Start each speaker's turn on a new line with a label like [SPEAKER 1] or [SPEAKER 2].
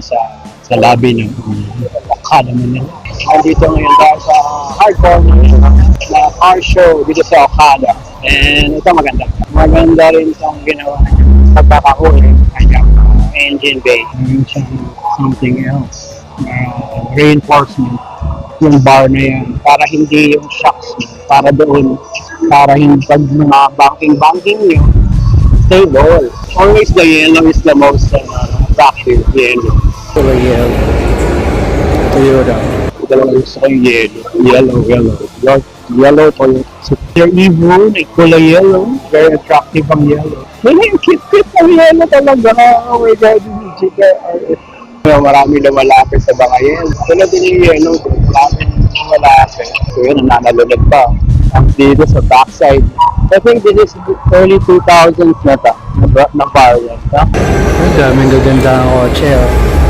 [SPEAKER 1] sa lobby ng Okada Manila. Nandito ngayon tayo sa hardcore na car show dito sa Okada. And ito maganda. Maganda rin itong ginawa niya. Pagkakahuli, kanyang engine bay. Mayroon siyang something else. Reinforcement. Yung bar na yan. Para hindi yung shocks mo. Para doon. Para hindi pag mga banking nyo. Stable. Always the yellow is the most attractive. Yellow. Ito yellow. Toyota. Ito lang gusto ko yung yellow. Yellow Toyota. So, your Evo, kulay yellow. Very attractive ang yellow. Yung cute ang yellow talaga. Oh my God, yung chika. Marami na malapit sa mga yellow. Tulad din yung yellow. Marami na malapit. So yun, nananalunod pa. Ang dito sa backside. I think this is early 2000s na bar yan.
[SPEAKER 2] Ang daming gaganda ang kotse. Oh.